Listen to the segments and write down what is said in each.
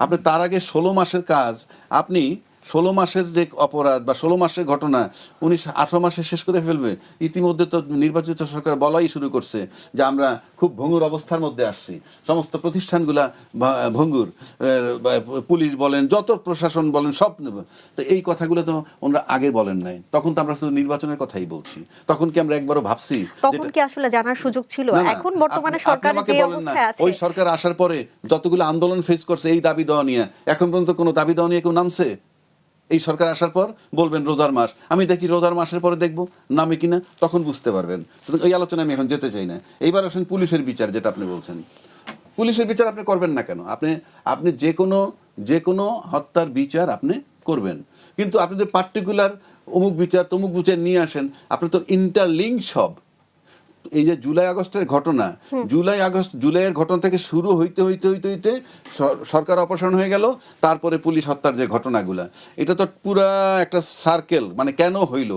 আপনি তার আগে 16 মাসের কাজ আপনি 16 মাসের যে অপরাধ বা 16 মাসের ঘটনা 18 মাসে শেষ করে ফেলবে। ইতিমধ্যে তো নির্বাচিত সরকার বলাই শুরু করছে যে আমরা খুব ভঙ্গুর অবস্থার মধ্যে আসছি, সমস্ত প্রতিষ্ঠানগুলা ভঙ্গুর, পুলিশ বলেন, যত প্রশাসন বলেন, সব। তো এই কথাগুলো তো ওনারা আগে বলেন নাই, তখন তো আমরা শুধু নির্বাচনের কথাই বলছি। তখন কি আমরা একবারও ভাবছি? তখন কি আসলে জানার সুযোগ ছিল? এখন বর্তমানে সরকার যে অবস্থায় আছে, ওই সরকার আসার পরে যতগুলো আন্দোলন ফেস করছে এই দাবি দেওয়া নিয়ে, এখন পর্যন্ত কোনো দাবি দেওয়া নিয়ে কেউ নামছে? এই সরকার আসার পর বলবেন রোজার মাস, আমি দেখি রোজার মাসের পরে দেখবো নামে কিনা, তখন বুঝতে পারবেন। ওই আলোচনায় আমি এখন যেতে চাই না। এইবার আসেন পুলিশের বিচার, যেটা আপনি বলছেন। পুলিশের বিচার আপনি করবেন না কেন? আপনি যে কোনো হত্যার বিচার আপনি করবেন, কিন্তু আপনি যে পার্টিকুলার অমুক বিচার তমুক বিচার নিয়ে আসেন, আপনি তো ইন্টারলিঙ্ক সব। এই যে জুলাই আগস্টের ঘটনা, জুলাইয়ের ঘটনা থেকে শুরু হইতে হইতে হইতে হইতে সরকার অপসারণ হয়ে গেল, তারপরে পুলিশ হত্যার যে ঘটনাগুলা, এটা তো পুরা একটা সার্কেল। মানে কেন হইল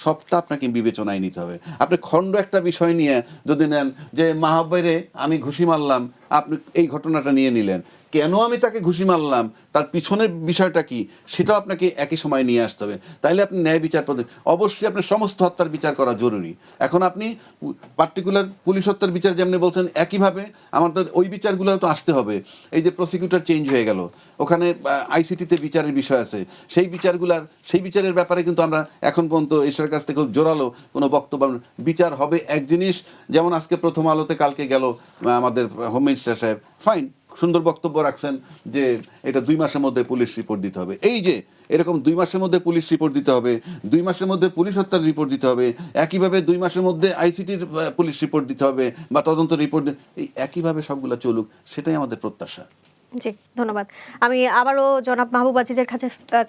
সবটা আপনাকে বিবেচনায় নিতে হবে। আপনি খণ্ড একটা বিষয় নিয়ে যদি নেন যে মাহবুবেরে আমি ঘুষি মারলাম, আপনি এই ঘটনাটা নিয়ে নিলেন, কেন আমি তাকে ঘুষি মারলাম, তার পিছনের বিষয়টা কি, সেটাও আপনাকে একই সময় নিয়ে আসতে হবে। তাইলে আপনি ন্যায় বিচার পদ্ধতি, অবশ্যই আপনার সমস্ত হত্যার বিচার করা জরুরি। এখন আপনি পার্টিকুলার পুলিশ হত্যার বিচার যেমনি বলছেন, একইভাবে আমাদের ওই বিচারগুলো তো আসতে হবে। এই যে প্রসিকিউটর চেঞ্জ হয়ে গেল, ওখানে আইসিটিতে বিচারের বিষয় আছে, সেই বিচারের ব্যাপারে কিন্তু আমরা এখন পর্যন্ত ঈশ্বরের কাছ থেকে খুব জোরালো কোনো বক্তব্য। বিচার হবে এক জিনিস, যেমন আজকে প্রথম আলোতে কালকে গেল আমাদের হোম মিনিস্টার সাহেব, ফাইন, সুন্দর বক্তব্য রাখছেন যে এটা 2 মাসের মধ্যে পুলিশ রিপোর্ট দিতে হবে। এই যে এরকম 2 মাসের মধ্যে পুলিশ রিপোর্ট দিতে হবে, 2 মাসের মধ্যে পুলিশ হত্যার রিপোর্ট দিতে হবে, একইভাবে 2 মাসের মধ্যে আইসিটির পুলিশ রিপোর্ট দিতে হবে বা তদন্ত রিপোর্ট, এই একইভাবে সবগুলো চলুক, সেটাই আমাদের প্রত্যাশা। জি, ধন্যবাদ। আমি আবারও জনাব মাহবুব আজিজের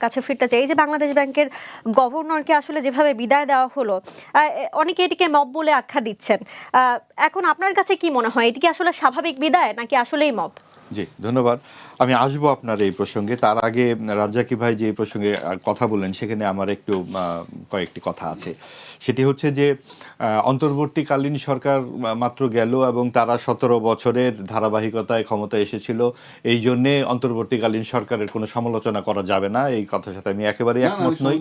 কাছে ফিরতে চাই। এই যে বাংলাদেশ ব্যাংকের গভর্নরকে আসলে যেভাবে বিদায় দেওয়া হলো, অনেকে এটিকে মব বলে আখ্যা দিচ্ছেন। এখন আপনার কাছে কি মনে হয়, এটি কি আসলে স্বাভাবিক বিদায় নাকি আসলেই মব? জি, ধন্যবাদ। আমি আসবো আপনার এই প্রসঙ্গে। তার আগে রাজ্জাকি ভাই যে প্রসঙ্গে কথা বললেন, সেখানে আমার একটু কয়েকটি কথা আছে। সেটি হচ্ছে যে অন্তর্বর্তীকালীন সরকার মাত্র গেল এবং তারা 17 বছরের ধারাবাহিকতায় ক্ষমতায় এসেছিল, এই জন্যে অন্তর্বর্তীকালীন সরকারের কোনো সমালোচনা করা যাবে না, এই কথার সাথে আমি একেবারেই একমত নই।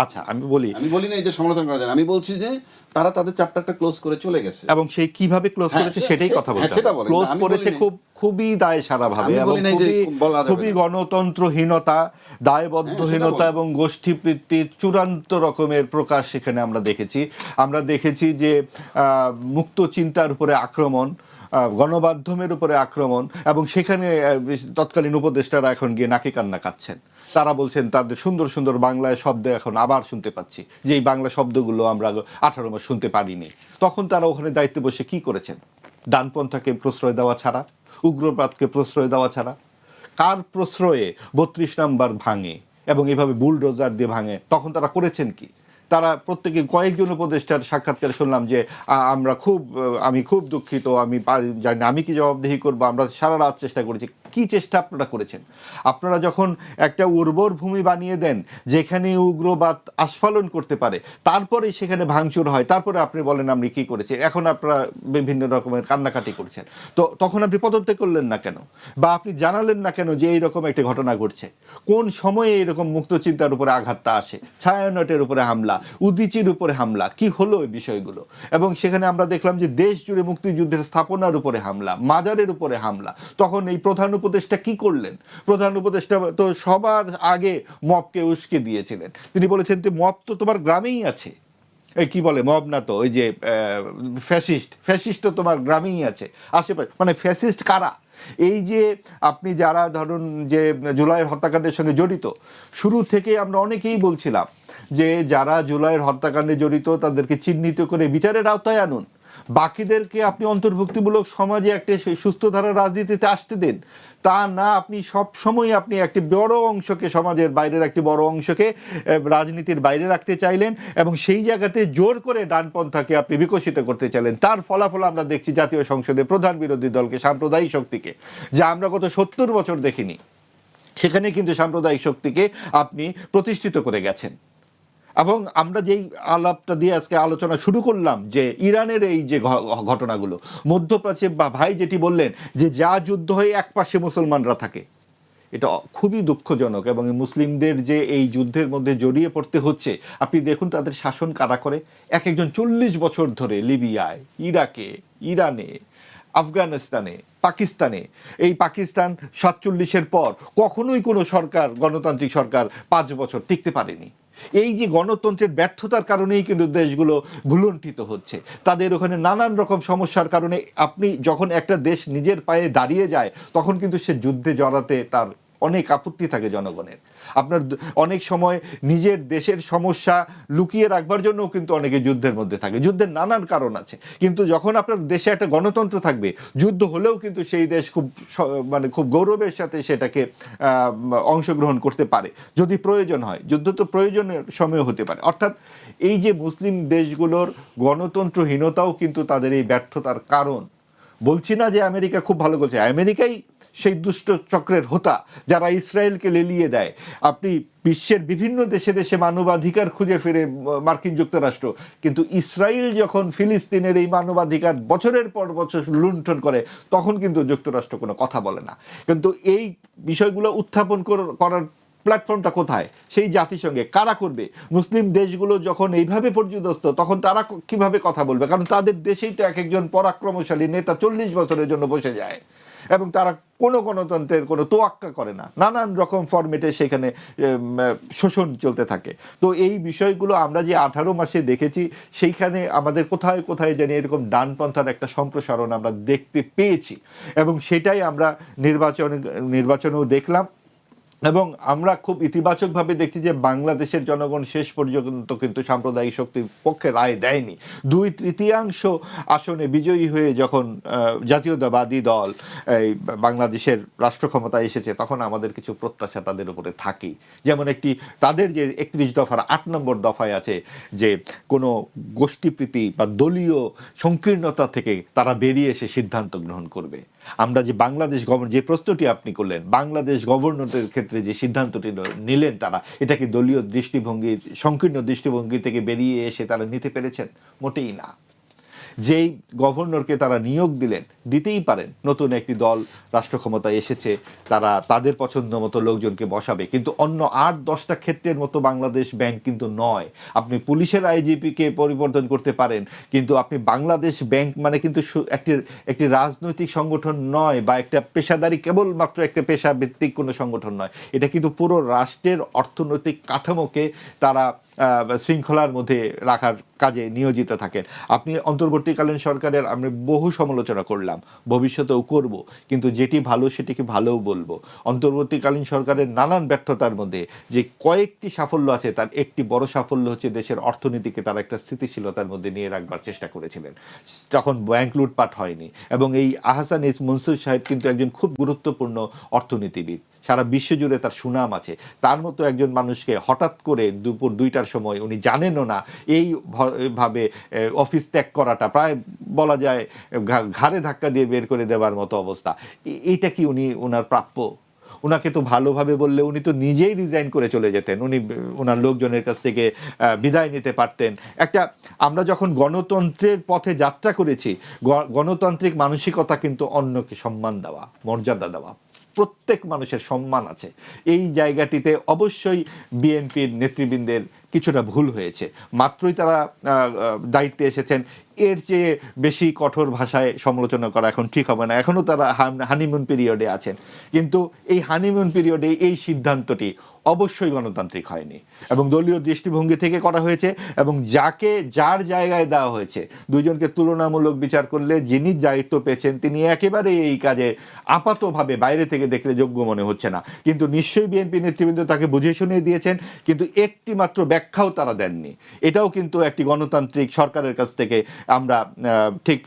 আচ্ছা, আমি বলি নাই যে সমালোচনা করা যায়, আমি বলছি যে তারা তাদের চ্যাপ্টারটা ক্লোজ করে চলে গেছে, এবং সেই কিভাবে ক্লোজ করেছে সেটাই কথা বলতে হবে। ক্লোজ করেছে খুবই দায়সারা ভাবে এবং খুবই গণতন্ত্রহীনতা, দায়বদ্ধহীনতা এবং গোষ্ঠীবৃত্তির চূড়ান্ত রকমের প্রকাশ সেখানে আমরা দেখেছি যে মুক্ত চিন্তার উপরে আক্রমণ, গণমাধ্যমের উপরে আক্রমণ, এবং সেখানে তৎকালীন উপদেষ্টারা এখন গিয়ে নাকি কান্না কাচ্ছেন। তারা বলছেন তাদের সুন্দর সুন্দর বাংলায় শব্দ এখন আবার শুনতে পাচ্ছি, যে এই বাংলা শব্দগুলো আমরা 18 মাস শুনতে পারিনি। তখন তারা ওখানে দায়িত্বে বসে কি করেছেন? ডানপন্থাকে প্রশ্রয় দেওয়া ছাড়া, উগ্রবাদকে প্রশ্রয় দেওয়া ছাড়া। কার প্রশ্রয়ে 32 নম্বর ভাঙে এবং এভাবে বুলডোজার দিয়ে ভাঙে? তখন তারা করেছেন কি? তারা প্রত্যেকে কয়েকজন উপদেষ্টার সাক্ষাৎকারে শুনলাম যে আমি খুব দুঃখিত, আমি জানি আমি কি জবাবদিহি করবো, আমরা সারা রাত চেষ্টা করেছি। কি চেষ্টা আপনারা করেছেন? আপনারা যখন একটা উর্বর ভূমি বানিয়ে দেন যেখানে উগ্রবাদ আস্ফালন করতে পারে, তারপরে সেখানে ভাঙচুর হয়, তারপরে আপনি বলেন আমি কি করেছি। এখন আপনারা বিভিন্ন রকমের কান্নাকাটি করছেন। তো তখন আপনি পদত্যাগ করলেন না কেন, বা আপনি জানালেন না কেন যে এইরকম একটা ঘটনা ঘটছে? কোন সময়ে এরকম মুক্ত চিন্তার উপরে আঘাতটা আসে? ছায়ানটের উপরে হামলা, উদীচীর উপরে হামলা, কি হলো এই বিষয়গুলো? এবং সেখানে আমরা দেখলাম যে দেশ জুড়ে মুক্তিযুদ্ধের স্থাপনার উপরে হামলা, মাজারের উপরে হামলা। তখন এই প্রধান উপদেষ্টা কি করলেন? প্রধান উপদেষ্টা তো সবার আগে মবকে উস্কে দিয়েছিলেন। তিনি বলেছেন যে মব তো তোমার গ্রামেই আছে। এই কি বলে, মব না তো, ওই যে ফ্যাসিস্ট তো তোমার গ্রামেই আছে, আশেপাশে। মানে ফ্যাসিস্ট কারা? এই যে আপনি যারা ধরুন যে জুলাইয়ের হত্যাকাণ্ডের সঙ্গে জড়িত, শুরু থেকে আমরা অনেকেই বলছিলাম যে যারা জুলাইয়ের হত্যাকাণ্ডে জড়িত তাদেরকে চিহ্নিত করে বিচারের আওতায় আনুন, বাকিদেরকে আপনি অন্তর্ভুক্তিমূলক সমাজে একটা সুস্থ ধারার রাজনীতিতে আসতে দিন। তা না, আপনি সব সময় আপনি একটি বড় অংশকে, সমাজের বাইরের একটি বড় অংশকে রাজনীতির বাইরে রাখতে চাইলেন এবং সেই জায়গাতে জোর করে ডানপন্থাকে আপনি বিকশিত করতে চাইলেন। তার ফলাফল আমরা দেখছি জাতীয় সংসদে প্রধান বিরোধী দলকে, সাম্প্রদায়িক শক্তিকে, যা আমরা গত 70 বছর দেখিনি। সেখানে কিন্তু সাম্প্রদায়িক শক্তিকে আপনি প্রতিষ্ঠিত করে গেছেন। এবং আমরা যেই আলাপটা দিয়ে আজকে আলোচনা শুরু করলাম যে ইরানের এই যে ঘটনাগুলো, মধ্যপ্রাচ্যে বা ভাই যেটি বললেন যে যা যুদ্ধ হয়ে এক পাশে মুসলমানরা থাকে, এটা খুবই দুঃখজনক। এবং মুসলিমদের যে এই যুদ্ধের মধ্যে জড়িয়ে পড়তে হচ্ছে, আপনি দেখুন তাদের শাসন কারা করে। একজন 40 বছর ধরে লিবিয়ায়, ইরাকে, ইরানে, আফগানিস্তানে, পাকিস্তানে, এই পাকিস্তান 47-এর পর কখনোই কোনো সরকার, গণতান্ত্রিক সরকার 5 বছর টিকতে পারেনি। এই যে গণতন্ত্রের ব্যর্থতার কারণেই কিন্তু দেশগুলো ভুলুণ্ঠিত হচ্ছে। তাদের ওখানে নানান রকম সমস্যার কারণে আপনি যখন একটা দেশ নিজের পায়ে দাঁড়িয়ে যায়, তখন কিন্তু সে যুদ্ধে জড়াতে তার অনেক আপত্তি থাকে জনগণের। আপনার অনেক সময় নিজের দেশের সমস্যা লুকিয়ে রাখবার জন্যও কিন্তু অনেকে যুদ্ধের মধ্যে থাকে। যুদ্ধের নানান কারণ আছে, কিন্তু যখন আপনার দেশে একটা গণতন্ত্র থাকবে, যুদ্ধ হলেও কিন্তু সেই দেশ খুব গৌরবের সাথে সেটাকে অংশগ্রহণ করতে পারে যদি প্রয়োজন হয়। যুদ্ধ তো প্রয়োজনের সময় হতে পারে। অর্থাৎ এই যে মুসলিম দেশগুলোর গণতন্ত্রহীনতাও কিন্তু তাদের এই ব্যর্থতার কারণ। বলছি না যে আমেরিকা খুব ভালো করছে, আমেরিকাই সেই দুষ্ট চক্রের হোতা যারা ইসরায়েলকে লেলিয়ে দেয়। আপনি বিশ্বের বিভিন্ন দেশে দেশে মানবাধিকার খুঁজে ফিরে মার্কিন যুক্তরাষ্ট্র, কিন্তু ইসরায়েল যখন ফিলিস্তিনের এই মানবাধিকার বছরের পর বছর লুণ্ঠন করে, তখন কিন্তু যুক্তরাষ্ট্র কোনো কথা বলে না। কিন্তু এই বিষয়গুলো উত্থাপন করার প্ল্যাটফর্মটা কোথায়? সেই জাতিসংঘে। কারা করবে? মুসলিম দেশগুলো যখন এইভাবে পর্যুদস্ত, তখন তারা কিভাবে কথা বলবে? কারণ তাদের দেশেই তো এক একজন পরাক্রমশালী নেতা 40 বছরের জন্য বসে যায়, এবং তারা কোনো গণতন্ত্রের কোনো তোয়াক্কা করে না। নানান রকম ফরম্যাটে সেখানে শোষণ চলতে থাকে। তো এই বিষয়গুলো আমরা যে 18 মাসে দেখেছি, সেইখানে আমাদের কোথায় কোথায় জানি এরকম ডানপন্থার একটা সম্প্রসারণ আমরা দেখতে পেয়েছি, এবং সেটাই আমরা নির্বাচনেও দেখলাম। এবং আমরা খুব ইতিবাচকভাবে দেখছি যে বাংলাদেশের জনগণ শেষ পর্যন্ত কিন্তু সাম্প্রদায়িক শক্তির পক্ষে রায় দেয়নি। 2/3 আসনে বিজয়ী হয়ে যখন জাতীয়তাবাদী দল এই বাংলাদেশের রাষ্ট্র ক্ষমতায় এসেছে, তখন আমাদের কিছু প্রত্যাশা তাদের উপরে থাকেই। যেমন তাদের যে 31 দফার 8 নম্বর দফায় আছে যে কোনো গোষ্ঠীপ্রীতি বা দলীয় সংকীর্ণতা থেকে তারা বেরিয়ে এসে সিদ্ধান্ত গ্রহণ করবে। আমরা যে বাংলাদেশ যে প্রশ্নটি আপনি করলেন, বাংলাদেশ গভর্নরের ক্ষেত্রে যে সিদ্ধান্তটি নিলেন তারা, এটা কি দলীয় দৃষ্টিভঙ্গির, সংকীর্ণ দৃষ্টিভঙ্গি থেকে বেরিয়ে এসে তারা নিতে পেরেছেন? মোটেই না। যেই গভর্নরকে তারা নিয়োগ দিলেন, দিতেই পারেন, নতুন একটি দল রাষ্ট্র ক্ষমতায় এসেছে, তারা তাদের পছন্দ মতো লোকজনকে বসাবে, কিন্তু অন্য 8-10টা ক্ষেত্রের মতো বাংলাদেশ ব্যাংক কিন্তু নয়। আপনি পুলিশের আইজিপিকে পরিবর্তন করতে পারেন, কিন্তু আপনি বাংলাদেশ ব্যাংক মানে কিন্তু একটি রাজনৈতিক সংগঠন নয়, বা একটা পেশাদারি, কেবলমাত্র একটা পেশা ভিত্তিক কোনো সংগঠন নয়। এটা কিন্তু পুরো রাষ্ট্রের অর্থনৈতিক কাঠামোকে তারা শৃঙ্খলার মধ্যে রাখার কাজে নিয়োজিত থাকেন। আপনি অন্তর্বর্তীকালীন সরকারের আমরা বহু সমালোচনা করলাম, ভবিষ্যতেও করব, কিন্তু যেটি ভালো সেটিকে ভালোও বলবো। অন্তর্বর্তীকালীন সরকারের নানান ব্যর্থতার মধ্যে যে কয়েকটি সাফল্য আছে, তার একটি বড় সাফল্য হচ্ছে দেশের অর্থনীতিকে তারা একটা স্থিতিশীলতার মধ্যে নিয়ে রাখবার চেষ্টা করেছিলেন। তখন ব্যাংক লুটপাট হয়নি, এবং এই আহসান এস মনসুর সাহেব কিন্তু একজন খুব গুরুত্বপূর্ণ অর্থনীতিবিদ, সারা বিশ্বজুড়ে তার সুনাম আছে। তার মতো একজন মানুষকে হঠাৎ করে দুপুর 2টার সময়, উনি জানেনও না, এইভাবে অফিস ত্যাগ করাটা প্রায় বলা যায় ঘাড়ে ধাক্কা দিয়ে বের করে দেওয়ার মতো অবস্থা। এটা কি ওনার প্রাপ্য? ওনাকে তো ভালোভাবে বললে উনি তো নিজেই রিজাইন করে চলে যেতেন, উনি ওনার লোকজনের কাছ থেকে বিদায় নিতে পারতেন। আমরা যখন গণতন্ত্রের পথে যাত্রা করেছি, গণতান্ত্রিক মানসিকতা কিন্তু অন্যকে সম্মান দেওয়া, মর্যাদা দেওয়া, প্রত্যেক মানুষের সম্মান আছে। এই জায়গাটিতে অবশ্যই বিএনপির নেতৃবৃন্দের কিছুটা ভুল হয়েছে। মাত্রই তারা দায়িত্বে এসেছেন, এর চেয়ে বেশি কঠোর ভাষায় সমালোচনা করা এখন ঠিক হবে না। এখনও তারা হানিমুন পিরিয়ডে আছেন, কিন্তু এই হানিমুন পিরিয়ডে এই সিদ্ধান্তটি অবশ্যই গণতান্ত্রিক হয়নি, এবং দলীয় দৃষ্টিভঙ্গি থেকে করা হয়েছে, এবং যার জায়গায় দেওয়া হয়েছে, দুজনকে তুলনামূলক বিচার করলে যিনি দায়িত্ব পেয়েছেন তিনি একেবারে এই কাজে আপাতভাবে বাইরে থেকে দেখলে যোগ্য মনে হচ্ছে না। কিন্তু নিশ্চয়ই বিএনপি নেতৃবৃন্দ তাকে বুঝিয়ে শুনিয়ে দিয়েছেন, কিন্তু একটি মাত্র ব্যাখ্যাও তারা দেননি। এটাও কিন্তু একটি গণতান্ত্রিক সরকারের কাছ থেকে আমরা ঠিক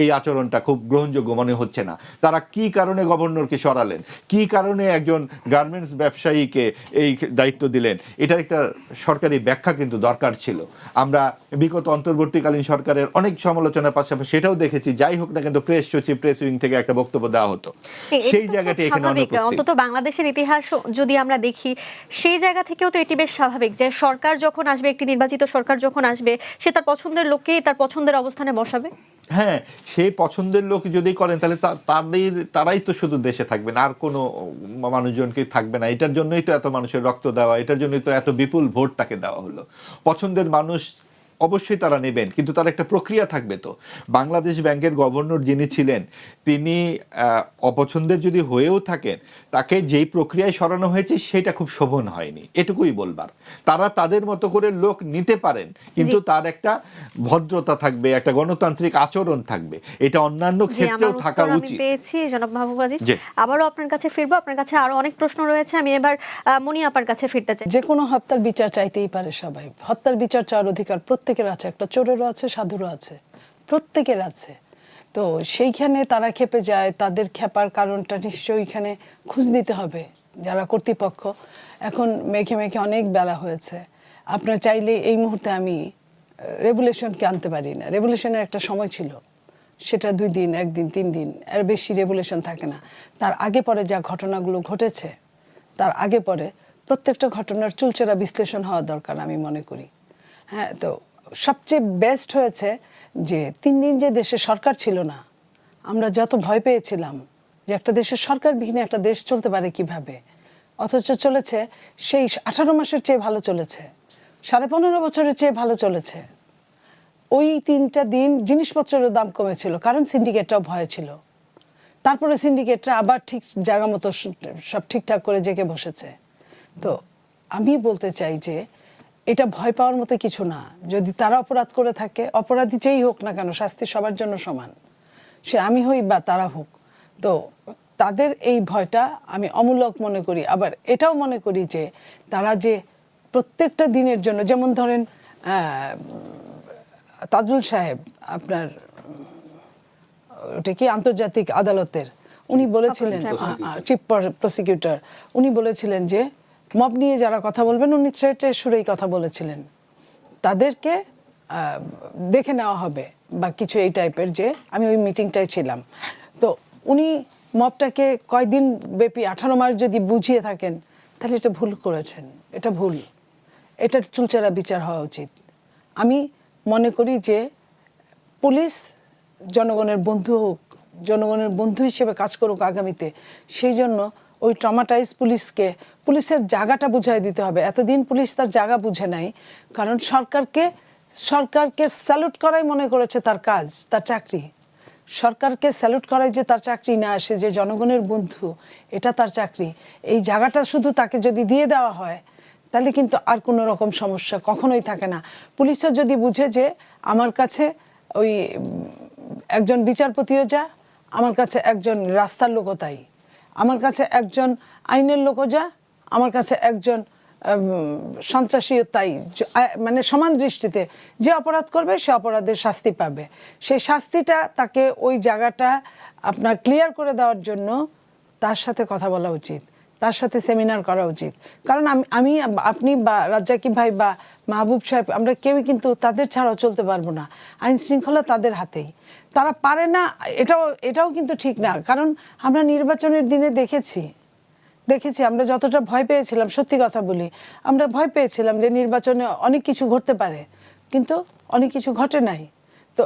এই আচরণটা খুব গ্রহণযোগ্য মনে হচ্ছে না। তারা কি কারণে গভর্নরকে সরালেন, কি কারণে একজন গার্মেন্টস ব্যবসায়ীকে এই দায়িত্ব দিলেন, এটার একটা সরকারি ব্যাখ্যা কিন্তু দরকার ছিল। আমরা বিগত অন্তর্বর্তীকালীন সরকারের অনেক সমালোচনার পাশাপাশি সেটাও দেখেছি, যাই হোক না কিন্তু প্রেস সচিব, প্রেস উইং থেকে একটা বক্তব্য দেওয়া হতো, সেই জায়গাটি এখানে অনুপস্থিত। অন্তত বাংলাদেশের ইতিহাস যদি আমরা দেখি, সেই জায়গা থেকেও তো এটি বেশ স্বাভাবিক যে সরকার যখন আসবে, একটি নির্বাচিত সরকার যখন আসবে, সে তার পছন্দের লোককেই তার পছন্দের অবস্থানে বসাবে। হ্যাঁ, সেই পছন্দের লোক যদি করেন তাহলে তারাই তো শুধু দেশে থাকবেন, আর কোনো মানুষজনকে থাকবে না। এটার জন্যই তো এত মানুষের রক্ত দেওয়া, এটার জন্যই তো এত বিপুল ভোট তাকে দেওয়া হলো। পছন্দের মানুষ অবশ্যই তারা নেবেন, কিন্তু তার একটা প্রক্রিয়া থাকবে। তো বাংলাদেশ ব্যাংকের গভর্নর যিনি ছিলেন, তিনি অপছন্দের যদি হয়েও থাকেন, তাকে যেই প্রক্রিয়ায় সরানো হয়েছে সেটা খুব শোভন হয়নি, এটুকুই বলবার। তারা তাদের মতো করে লোক নিতে পারেন, কিন্তু তার একটা ভদ্রতা থাকবে, একটা গণতান্ত্রিক আচরণ থাকবে। এটা অন্যান্য ক্ষেত্রেও থাকা উচিত। পেয়েছি জনাব মাহবুব আজিজ, আবারও আপনার কাছে ফিরবো। আপনার কাছে আরো অনেক প্রশ্ন রয়েছে, আমি এবার মনি আপার কাছে ফিরতে চাই। যে কোনো হত্যার বিচার চাইতেই পারে সবাই, হত্যার বিচার চাওয়ার অধিকার প্রত্যেকের আছে, একটা চোরেরও আছে, সাধুরও আছে, প্রত্যেকের আছে। তো সেইখানে তারা খেপে যায়, তাদের খেপার কারণটা নিশ্চয়ই এখানে খুঁজ দিতে হবে যারা কর্তৃপক্ষ। এখন মেঘে মেঘে অনেক বেলা হয়েছে, আপনার চাইলে এই মুহূর্তে আমি রেগুলেশনকে আনতে পারি না। রেগুলেশনের একটা সময় ছিল, সেটা 2 দিন, 1 দিন, 3 দিন, এর বেশি রেগুলেশন থাকে না। তার আগে পরে যা ঘটনাগুলো ঘটেছে, তার আগে পরে প্রত্যেকটা ঘটনার চুলচেরা বিশ্লেষণ হওয়া দরকার আমি মনে করি। হ্যাঁ, তো সবচেয়ে বেস্ট হয়েছে যে 3 দিন যে দেশে সরকার ছিল না, আমরা যত ভয় পেয়েছিলাম যে একটা দেশের সরকারবিহীন একটা দেশ চলতে পারে কিভাবে, অথচ চলেছে সেই 18 মাসের চেয়ে ভালো চলেছে, 15.5 বছরের চেয়ে ভালো চলেছে। ওই 3টা দিন জিনিসপত্রেরও দাম কমেছিল, কারণ সিন্ডিকেটটাও ভয় ছিল। তারপরে সিন্ডিকেটরা আবার ঠিক জায়গা মতো সব ঠিকঠাক করে জেগে বসেছে। তো আমি বলতে চাই যে এটা ভয় পাওয়ার মতো কিছু না। যদি তারা অপরাধ করে থাকে, অপরাধী যেই হোক না কেন, শাস্তি সবার জন্য সমান, সে আমি হই বা তারা হোক। তো তাদের এই ভয়টা আমি অমূলক মনে করি। আবার এটাও মনে করি যে তারা যে প্রত্যেকটা দিনের জন্য, যেমন ধরেন তাজুল সাহেব, আপনার ওটা কি আন্তর্জাতিক আদালতের, উনি বলেছিলেন, চিফ প্রসিকিউটর, উনি বলেছিলেন যে মব নিয়ে যারা কথা বলবেন, উনি থ্রেটের সুরেই কথা বলেছিলেন, তাদেরকে দেখে নেওয়া হবে বা কিছু এই টাইপের। যে আমি ওই মিটিংটায় ছিলাম, তো উনি মবটাকে কয়দিন ব্যাপী 18 মাস যদি বুঝিয়ে থাকেন, তাহলে এটা ভুল করেছেন, এটা ভুল, এটার চুলচেরা বিচার হওয়া উচিত। আমি মনে করি যে পুলিশ জনগণের বন্ধু হোক, জনগণের বন্ধু হিসেবে কাজ করুক আগামীতে। সেই জন্য ওই ট্রমাটাইজ পুলিশকে, পুলিশের জায়গাটা বুঝাই দিতে হবে। এতদিন পুলিশ তার জায়গা বুঝে নাই, কারণ সরকারকে স্যালুট করাই মনে করেছে তার কাজ, তার চাকরি। সরকারকে স্যালুট করাই যে তার চাকরি না, আসে যে জনগণের বন্ধু, এটা তার চাকরি। এই জায়গাটা শুধু তাকে যদি দিয়ে দেওয়া হয়, তাহলে কিন্তু আর কোনো রকম সমস্যা কখনোই থাকে না। পুলিশও যদি বুঝে যে আমার কাছে ওই একজন বিচারপতিও যা, আমার কাছে একজন রাস্তার লোকও তাই, আমার কাছে একজন আইনের লোকও যা, আমার কাছে একজন সন্ত্রাসীও তাই, মানে সমান দৃষ্টিতে যে অপরাধ করবে সে অপরাধের শাস্তি পাবে। সেই শাস্তিটা তাকে ওই জায়গাটা আপনার ক্লিয়ার করে দেওয়ার জন্য তার সাথে কথা বলা উচিত, তার সাথে সেমিনার করা উচিত। কারণ আমি আপনি বা রাজ্জাকি ভাই বা মাহবুব সাহেব, আমরা কেউই কিন্তু তাদের ছাড়াও চলতে পারবো না। আইন শৃঙ্খলা তাদের হাতেই, তারা পারে না, এটাও কিন্তু ঠিক না। কারণ আমরা নির্বাচনের দিনে দেখেছি আমরা যতটা ভয় পেয়েছিলাম, সত্যি কথা বলি, আমরা ভয় পেয়েছিলাম যে নির্বাচনে অনেক কিছু ঘটতে পারে, কিন্তু অনেক কিছু ঘটে নাই। তো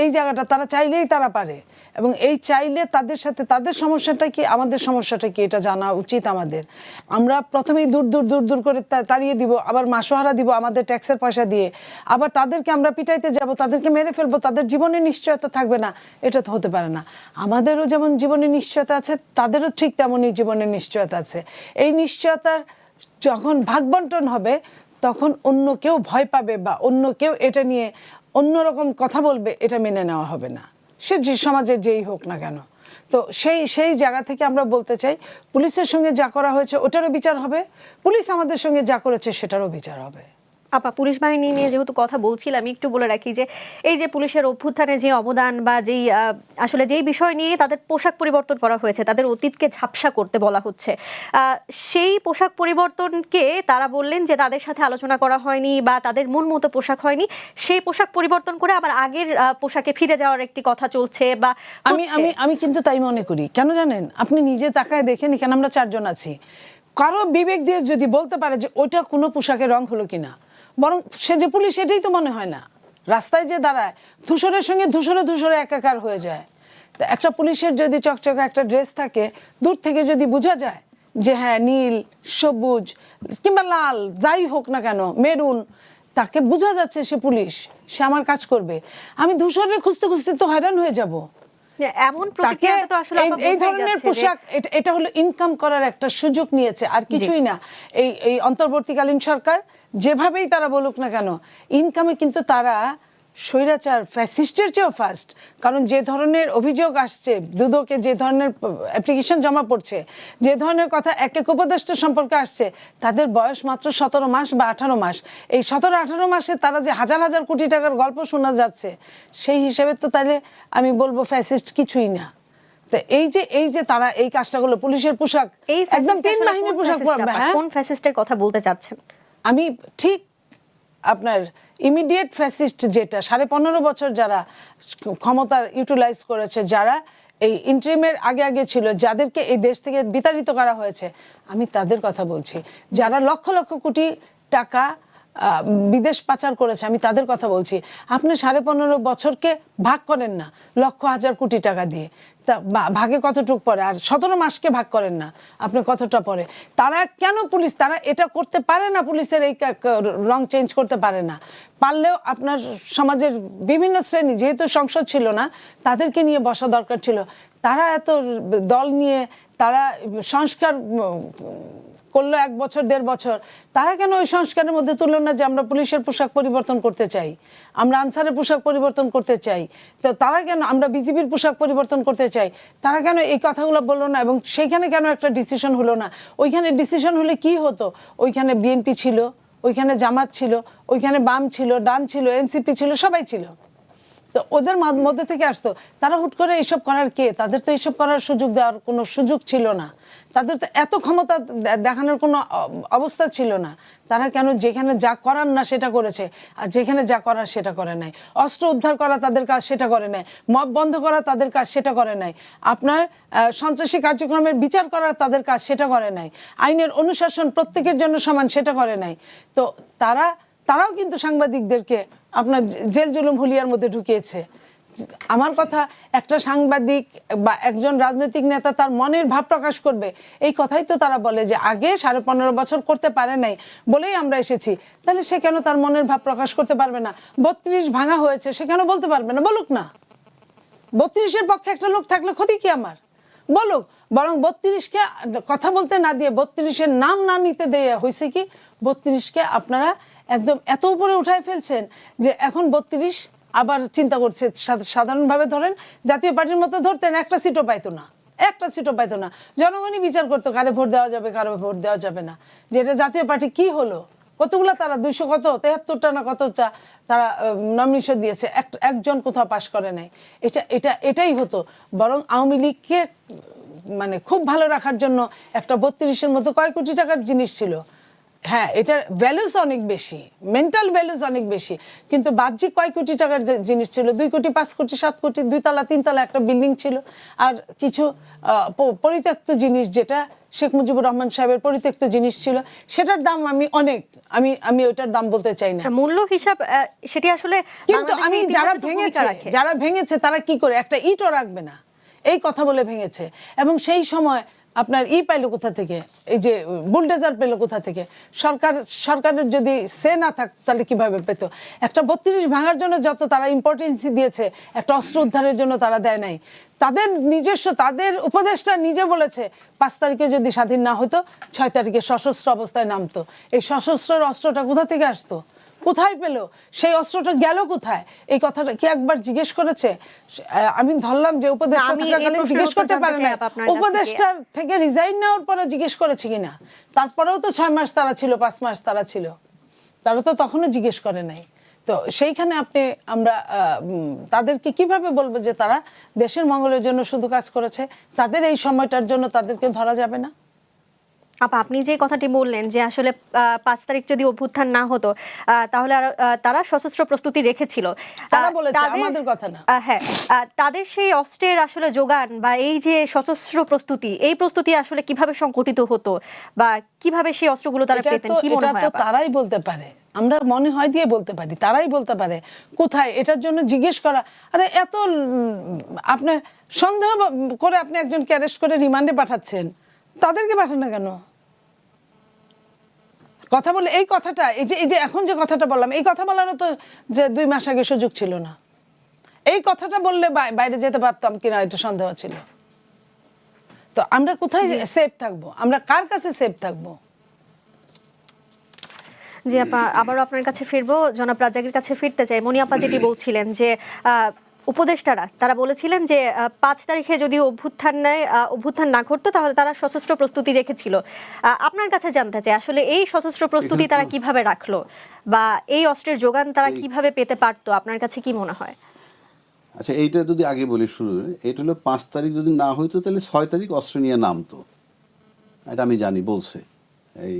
এই জায়গাটা তারা চাইলেই তারা পারে, এবং এই চাইলে তাদের সাথে তাদের সমস্যাটা কি, আমাদের সমস্যাটা কি, এটা জানা উচিত আমাদের। আমরা প্রথমেই দূর দূর করে তাড়িয়ে দিব, আবার মাসোহারা দিব আমাদের ট্যাক্সের পয়সা দিয়ে, আবার তাদেরকে আমরা পিটাইতে যাব, তাদেরকে মেরে ফেলবো, তাদের জীবনের নিশ্চয়তা থাকবে না, এটা তো হতে পারে না। আমাদেরও যেমন জীবনের নিশ্চয়তা আছে, তাদেরও ঠিক তেমনই জীবনের নিশ্চয়তা আছে। এই নিশ্চয়তার যখন ভাগ বন্টন হবে, তখন অন্য কেউ ভয় পাবে বা অন্য কেউ এটা নিয়ে অন্যরকম কথা বলবে, এটা মেনে নেওয়া হবে না, সে যে সমাজের যেই হোক না কেন। তো সেই জায়গা থেকে আমরা বলতে চাই, পুলিশের সঙ্গে যা করা হয়েছে ওটারও বিচার হবে, পুলিশ আমাদের সঙ্গে যা করেছে সেটারও বিচার হবে। আপা, পুলিশ বাহিনী নিয়ে যেহেতু কথা বলছিলাম, একটু বলে রাখি যে এই যে পুলিশের অভ্যুত্থানে যে অবদান বা যেই আসলে যেই বিষয় নিয়ে তাদের পোশাক পরিবর্তন করা হয়েছে, তাদের অতীতকে ঝাপসা করতে বলা হচ্ছে, সেই পোশাক পরিবর্তনকে তারা বললেন যে তাদের সাথে আলোচনা করা হয়নি বা তাদের মন মতো পোশাক হয়নি, সেই পোশাক পরিবর্তন করে আবার আগের পোশাকে ফিরে যাওয়ার একটি কথা চলছে। বা আমি কিন্তু তাই মনে করি। কেন জানেন, আপনি নিজে তাকায় দেখেন, এখানে আমরা 4 জন আছি, কারো বিবেক দিয়ে যদি বলতে পারে যে ওইটা কোনো পোশাকের রং হলো কিনা, বরং সে যে পুলিশ এটাই তো মনে হয় না, রাস্তায় যে দাঁড়ায় ধূসরের সঙ্গে ধূসরে একাকার হয়ে যায়। তো একটা পুলিশের যদি চকচকে একটা ড্রেস থাকে, দূর থেকে যদি বোঝা যায় যে হ্যাঁ নীল, সবুজ কিংবা লাল যাই হোক না কেন, মেরুন, তাকে বোঝা যাচ্ছে সে পুলিশ, সে আমার কাজ করবে। আমি ধূসরে খুঁজতে খুঁজতে তো হয়রান হয়ে যাব। এমন প্রতিক্রিয়া তো আসলে এই ধরনের পোশাক, এটা হলো ইনকাম করার একটা সুযোগ নিয়েছে, আর কিছুই না। এই অন্তর্বর্তীকালীন সরকার যেভাবেই তারা বলুক না কেন, ইনকামে কিন্তু তারা স্বৈরাচার ফ্যাসিস্টের চেয়েও ফার্স্ট। কারণ যে ধরনের অভিযোগ আসছে, দুদকে যে ধরনের অ্যাপ্লিকেশন জমা পড়ছে, যে ধরনের কথা এক এক উপদেষ্টা সম্পর্কে আসছে, তাদের বয়স মাত্র 17 মাস বা 18 মাস। এই 17-18 মাসে তারা যে হাজার হাজার কোটি টাকার গল্প শোনা যাচ্ছে, সেই হিসেবে তো তাহলে আমি বলবো ফ্যাসিস্ট কিছুই না। তো এই যে তারা এই কাজটা করলো, পুলিশের পোশাক একদম 3 বাহিনীর পোশাক পরবে। হ্যাঁ, কোন ফ্যাসিস্টের কথা বলতে চাচ্ছেন? আমি ঠিক আপনার ইমিডিয়েট ফ্যাসিস্ট, যেটা 15.5 বছর যারা ক্ষমতা ইউটিলাইজ করেছে, যারা এই ইন্টারিমের আগে ছিল, যাদেরকে এই দেশ থেকে বিতাড়িত করা হয়েছে, আমি তাদের কথা বলছি। যারা লক্ষ লক্ষ কোটি টাকা বিদেশ পাচার করেছে, আমি তাদের কথা বলছি। আপনি 15.5 বছরকে ভাগ করেন না লক্ষ হাজার কোটি টাকা দিয়ে, তা ভাগে কতটুক পড়ে? আর 17 মাসকে ভাগ করেন না, আপনি কতটা পড়ে? তারা কেন পুলিশ, তারা এটা করতে পারে না, পুলিশের এই রং চেঞ্জ করতে পারে না। পারলেও আপনার সমাজের বিভিন্ন শ্রেণী, যেহেতু সংসদ ছিল না, তাদেরকে নিয়ে বসা দরকার ছিল। তারা এত দল নিয়ে তারা সংস্কার করলো 1 বছর 1.5 বছর, তারা কেন ওই সংস্কারের মধ্যে তুলল না যে আমরা পুলিশের পোশাক পরিবর্তন করতে চাই, আমরা আনসারের পোশাক পরিবর্তন করতে চাই? তো তারা কেন আমরা বিজিবির পোশাক পরিবর্তন করতে চাই, তারা কেন এই কথাগুলো বললো না? এবং সেইখানে কেন একটা ডিসিশন হলো না? ওইখানে ডিসিশন হলে কি হতো? ওইখানে বিএনপি ছিল, ওইখানে জামাত ছিল, ওইখানে বাম ছিল, ডান ছিল, এনসিপি ছিল, সবাই ছিল। তো ওদের মধ্যে থেকে আসতো। তারা হুট করে এইসব করার কে? তাদের তো এইসব করার সুযোগ দেওয়ার কোনো সুযোগ ছিল না, তাদের তো এত ক্ষমতা দেখানোর কোনো অবস্থা ছিল না। তারা কেন যেখানে যা করার না সেটা করেছে, আর যেখানে যা করার সেটা করে নাই? অস্ত্র উদ্ধার করা তাদের কাজ, সেটা করে নাই। মব বন্ধ করা তাদের কাজ, সেটা করে নাই। আপনার সন্ত্রাসী কার্যক্রমের বিচার করার তাদের কাজ, সেটা করে নাই। আইনের অনুশাসন প্রত্যেকের জন্য সমান, সেটা করে নাই। তো তারাও কিন্তু সাংবাদিকদেরকে আপনার জেল জুলুম হুলিয়ার মধ্যে ঢুকিয়েছে। আমার কথা, একটা সাংবাদিক বা একজন রাজনৈতিক নেতা তার মনের ভাব প্রকাশ করবে, এই কথাই তো তারা বলে যে আগে 15.5 বছর করতে পারে নাই বলেই আমরা এসেছি। তাহলে সে কেন তার মনের ভাব প্রকাশ করতে পারবে না? 32 ভাঙা হয়েছে, সে কেন বলতে পারবে না? বলুক না। 32-এর পক্ষে একটা লোক থাকলে ক্ষতি কি আমার? বলুক। বরং 32-কে কথা বলতে না দিয়ে, 32-এর নাম না নিতে দিয়ে হয়েছে কি, 32-কে আপনারা একদম এত উপরে উঠায় ফেলছেন যে এখন 32 আবার চিন্তা করছে। সাধারণভাবে ধরেন জাতীয় পার্টির মতো ধরতেন, একটা সিটও পাইতো না, একটা সিটও পাইতো না। জনগণই বিচার করতো কারে ভোট দেওয়া যাবে, কারো ভোট দেওয়া যাবে না। যে এটা জাতীয় পার্টি কি হলো? কতগুলা তারা 273টা না কতটা তারা নমিনেশন দিয়েছে, একজন কোথাও পাশ করে নাই। এটাই হতো। বরং আওয়ামী লীগকে মানে খুব ভালো রাখার জন্য একটা 32-এর মতো কয় কোটি টাকার জিনিস ছিল। হ্যাঁ, এটার ভ্যালুস অনেক বেশি, মেন্টাল ভ্যালুস অনেক বেশি, কিন্তু বাহ্যিক কয় কোটি টাকার জিনিস ছিল? 2 কোটি, 5 কোটি, 7 কোটি, 2 তলা 3 তলা একটা বিল্ডিং ছিল, আর কিছু পরিত্যক্ত জিনিস, যেটা শেখ মুজিবুর রহমান সাহেবের পরিত্যক্ত জিনিস ছিল, সেটার দাম আমি ওইটার দাম বলতে চাই না, মূল্য হিসাব সেটি আসলে। কিন্তু আমি যারা ভেঙেছে তারা কি করে? একটা ইটও রাখবে না, এই কথা বলে ভেঙেছে। এবং সেই সময় আপনার পাইলো কোথা থেকে? এই যে বুলডোজার পেলো কোথা থেকে? সরকারের যদি সে না থাকতো তাহলে কিভাবে পেত? একটা 32 ভাঙার জন্য যত তারা ইম্পর্টেন্সি দিয়েছে, একটা অস্ত্র উদ্ধারের জন্য তারা দেয় নাই। তাদের নিজস্ব, তাদের উপদেষ্টা নিজে বলেছে 5 তারিখে যদি স্বাধীন না হতো, 6 তারিখে সশস্ত্র অবস্থায় নামতো। এই সশস্ত্রের অস্ত্রটা কোথা থেকে আসতো? কোথায় পেল? সেই অস্ত্রটা গেল কোথায়? এই কথাটা কি একবার জিজ্ঞেস করেছে? আমি ধরলাম যে উপদেষ্টা থাকাকালীন জিজ্ঞেস করতে পারে না, উপদেষ্টার থেকে রিজাইন নেওয়ার পরে জিজ্ঞেস করেছে কিনা? তারপরেও তো 6 মাস তারা ছিল, 5 মাস তারা ছিল, তারা তো তখনও জিজ্ঞেস করে নাই। তো সেইখানে আমরা তাদেরকে কিভাবে বলবো যে তারা দেশের মঙ্গলের জন্য শুধু কাজ করেছে? তাদের এই সময়টার জন্য তাদেরকে ধরা যাবে না? আপা, আপনি যে কথাটি বললেন যে আসলে 5 তারিখ যদি অভ্যুত্থান না হতো তাহলে তারা সশস্ত্র প্রস্তুতি রেখেছিল, তারা বলেছে, আমাদের কথা না। হ্যাঁ, তাদের সেই অস্ত্রের আসলে যোগান বা এই যে সশস্ত্র প্রস্তুতি, এই প্রস্তুতি আসলে কিভাবে সংগঠিত হতো বা কিভাবে সেই অস্ত্রগুলো তারা পেতেন, কি মনে হয়? তারাই বলতে পারে, আমরা মনে হয় দিয়ে বলতে পারি, তারাই বলতে পারে কোথায়। এটার জন্য জিজ্ঞেস করা, আরে এত আপনার সন্দেহ করে আপনি একজনকে অ্যারেস্ট করে রিমান্ডে পাঠাচ্ছেন, তাদেরকে পাঠান না কেন? কথা বলে এই কথাটা, এই যে এখন যে কথাটা বললাম, এই কথা বলারও তো যে 2 মাস আগে সুযোগ ছিল না। এই কথাটা বললে বাইরে যেতে পারতাম কিনা এটা সন্দেহ ছিল। তো আমরা কোথায় সেফ থাকবো, আমরা কার কাছে সেফ থাকবো? জি আপা, আবারও আপনার কাছে ফিরবো, জনাব রাজ্জাকের কাছে ফিরতে চাই। মনি আপা যেটি বলছিলেন যে উপদেষ্টারা তারা বলেছিলেন যে 5 তারিখে যদি অভ্যুত্থান না ঘটতো তাহলে তারা সশস্ত্র প্রস্তুতি রেখেছিল। আপনার কাছে জানতে চাই আসলে এই সশস্ত্র প্রস্তুতি তারা কিভাবে রাখলো বা এই অস্ত্রের যোগান তারা কিভাবে পেতে পারতো, আপনার কাছে কি মনে হয়? আচ্ছা, এইটা যদি আগে বলি শুরু, এটা হলো 5 তারিখ যদি না হইতো তাহলে 6 তারিখ অস্ত্র নিয়ে নামতো, এটা আমি জানি, বলছে এই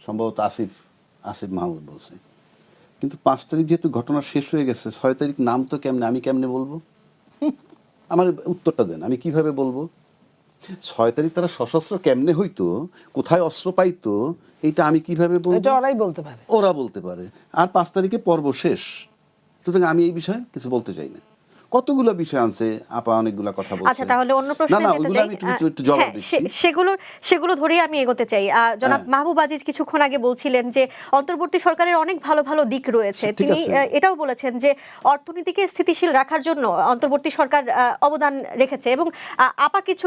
সম্ভবত আসিফ মাহমুদ বলছে। কিন্তু 5 তারিখ যেহেতু ঘটনা শেষ হয়ে গেছে, 6 তারিখ নাম তো কেমনে, আমি কেমনে বলবো? আমার উত্তরটা দেন, আমি কিভাবে বলবো? 6 তারিখ তারা সশস্ত্র কেমনে হইতো, কোথায় অস্ত্র পাইতো, এইটা আমি কিভাবে বলবো? এটা ওরাই বলতে পারে, ওরা বলতে পারে। আর 5 তারিখে পর্ব শেষ, সুতরাং আমি এই বিষয়ে কিছু বলতে চাই না। কতগুলো বিষয় আনছে আপা, অনেকগুলা কথা বলছে। আচ্ছা, তাহলে অন্য প্রশ্নে যেতে চাই। আমি একটু জবাব দিচ্ছি। সেগুলো ধরেই আমি এগোতে চাই। জনাব মাহবুব আজিজ কিছুক্ষণ আগে বলছিলেন যে অন্তর্বর্তী সরকারের অনেক ভালো ভালো দিক রয়েছে। তিনি এটাও বলেছেন যে অর্থনীতিকে স্থিতিশীল রাখার জন্য অন্তর্বর্তী সরকার অবদান রেখেছে এবং আপা কিছু